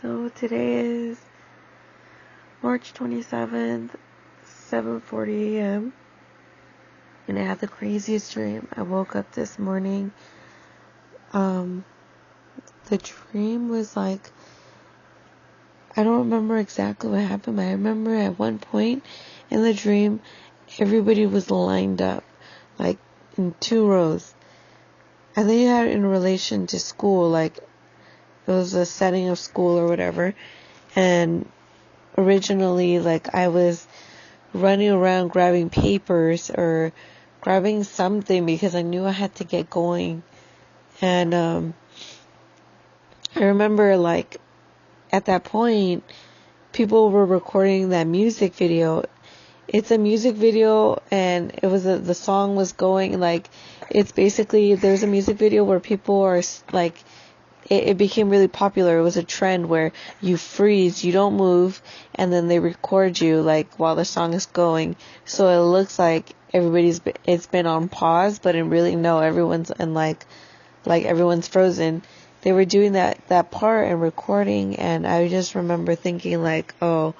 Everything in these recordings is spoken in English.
So today is March 27th, 7:40 a.m. and I had the craziest dream. I woke up this morning. The dream was like, I don't remember exactly what happened, but I remember at one point in the dream, everybody was lined up, like in 2 rows. I think it had in relation to school, like it was a setting of school or whatever. And originally, like I was running around grabbing papers or grabbing something because I knew I had to get going. And I remember, like, at that point, people were recording that music video. It's a music video, and it was the song was going, like, it's basically, there's a music video where people are, like, it became really popular. It was a trend where you freeze, you don't move, and then they record you, like, while the song is going. So it looks like it's been on pause, but in really, no, everyone's in, like everyone's frozen. They were doing that part and recording, and I just remember thinking, like, oh,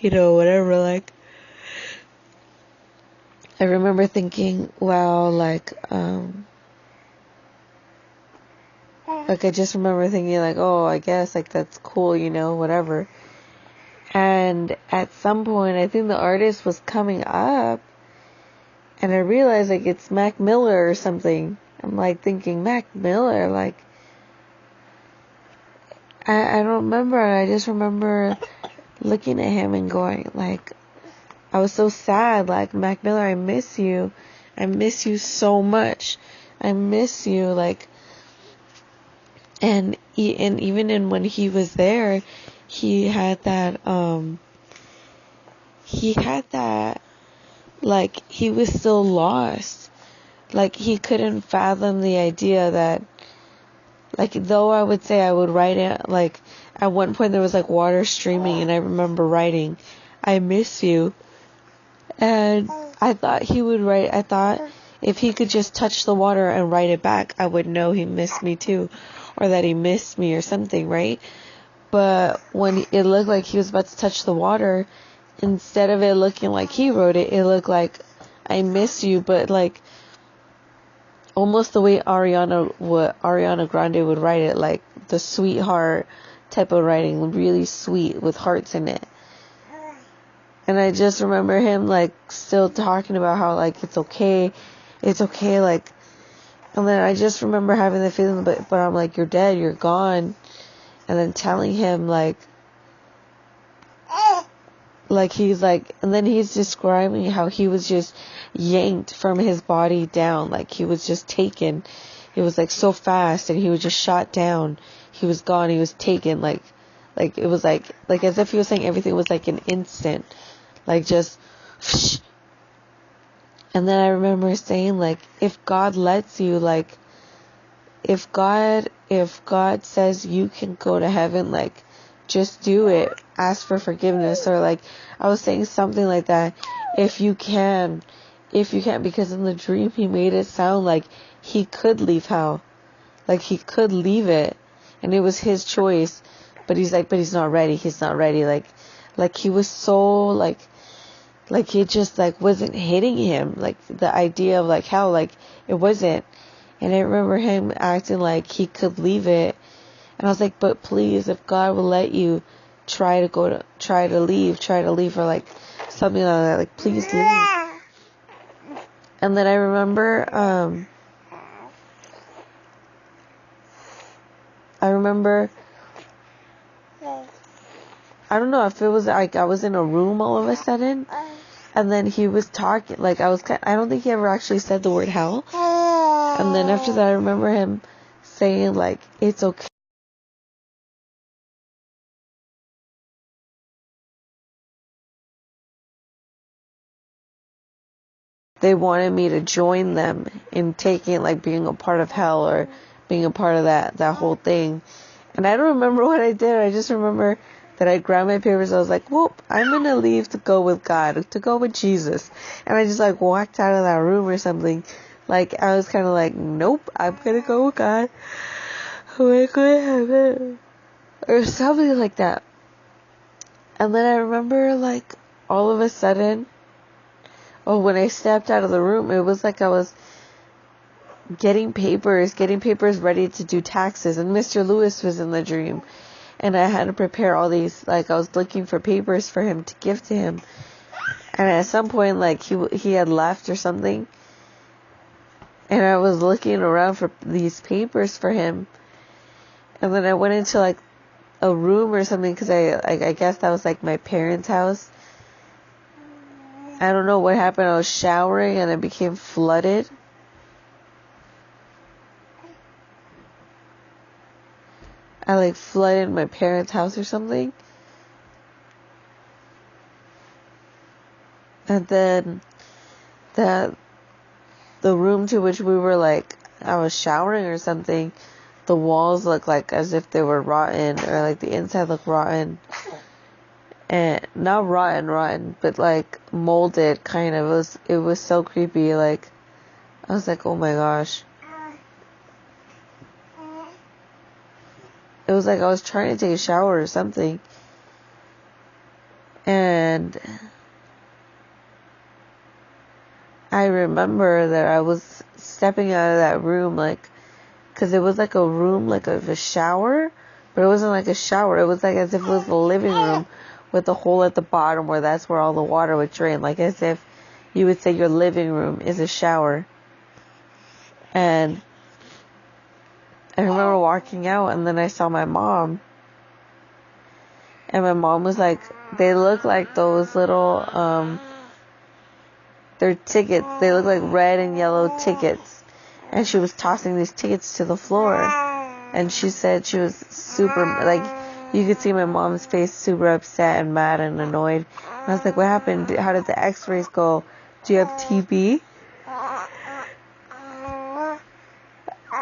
whatever, like, I remember thinking, wow, like I just remember thinking, like, oh, I guess, like, that's cool, whatever. And at some point, I think the artist was coming up, and I realized, like, it's Mac Miller or something. I'm, like, thinking, Mac Miller, like, I don't remember. I just remember looking at him and going, like, I was so sad, like, Mac Miller, I miss you. I miss you so much. I miss you, like, and even when he was there, he had that, like, he was still lost. Like, he couldn't fathom the idea that, like, though I would say I would write it, like, at one point there was, like, water streaming, and I remember writing, I miss you. And I thought if he could just touch the water and write it back, I would know he missed me too, or that he missed me or something, right? But when it looked like he was about to touch the water, instead of it looking like he wrote it, it looked like, I miss you, but, like, almost the way Ariana Grande would write it, like the sweetheart type of writing, really sweet with hearts in it. And I just remember him, like, still talking about how, like, it's okay, like, and then I just remember having the feeling, but I'm like, you're dead, you're gone. And then telling him, like he's like, and then he's describing how he was just yanked from his body down, like he was just taken. It was, like, so fast, and he was just shot down. He was gone, he was taken, like it was like as if he was saying everything was like an instant, like, just whoosh. And then I remember saying, like, if God lets you, like, if God says you can go to heaven, like, just do it. Ask for forgiveness. Or, like, I was saying something like that. If you can, because in the dream he made it sound like he could leave hell. Like, he could leave it. And it was his choice. But he's like, but he's not ready. He's not ready. Like he was so, like it just, like, wasn't hitting him. Like, the idea of, like, hell, like, it wasn't. And I remember him acting like he could leave it. And I was like, but please, if God will let you, try to leave, or, like, something like that, like, please leave. And then I remember, I don't know if it was, like, I was in a room all of a sudden, and then he was talking, like, I don't think he ever actually said the word hell. And then after that, I remember him saying, like, it's okay. They wanted me to join them in taking, like, being a part of hell, or being a part of that whole thing. And I don't remember what I did. I just remember that I grabbed my papers. I was like, whoop, I'm going to leave to go with God, to go with Jesus. And I just, like, walked out of that room or something. Like, I was kind of like, nope, I'm going to go with God. I'm going to go to heaven. or something like that. And then I remember, like, all of a sudden, when I stepped out of the room, it was like I was getting papers ready to do taxes, and Mr. Lewis was in the dream, and I had to prepare all these, like, I was looking for papers for him to give to him, and at some point, like, he had left or something, and I was looking around for these papers for him, and then I went into, like, a room or something, because I guess that was, like, my parents' house. I don't know what happened. I was showering and it became flooded. I, like, flooded my parents' house or something. And then the room to which we were, like, I was showering or something, the walls looked like as if they were rotten, or like the inside looked rotten. And not rotten, but like molded kind of. It was so creepy. Like, I was like, oh my gosh. It was like I was trying to take a shower or something. And I remember that I was stepping out of that room, like, cause it was like a room, like a shower, but it wasn't like a shower. It was like as if it was a living room with a hole at the bottom where that's where all the water would drain. Like as if you would say your living room is a shower. And I remember walking out, and then I saw my mom. And my mom was like, they look like those little, they're tickets. They look like red and yellow tickets. And she was tossing these tickets to the floor. And she said she was super, like, you could see my mom's face super upset and mad and annoyed. And I was like, what happened? How did the x-rays go? Do you have TB?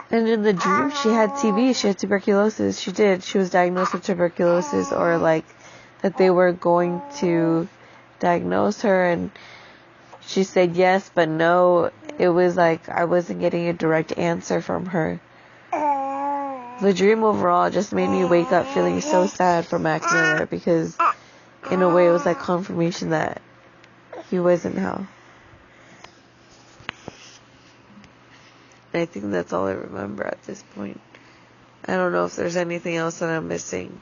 And in the dream, she had TB. She had tuberculosis. She did. She was diagnosed with tuberculosis, or like that they were going to diagnose her. And she said yes, but no. It was like I wasn't getting a direct answer from her. The dream overall just made me wake up feeling so sad for Mac Miller, because in a way it was like confirmation that he was in hell. I think that's all I remember at this point. I don't know if there's anything else that I'm missing.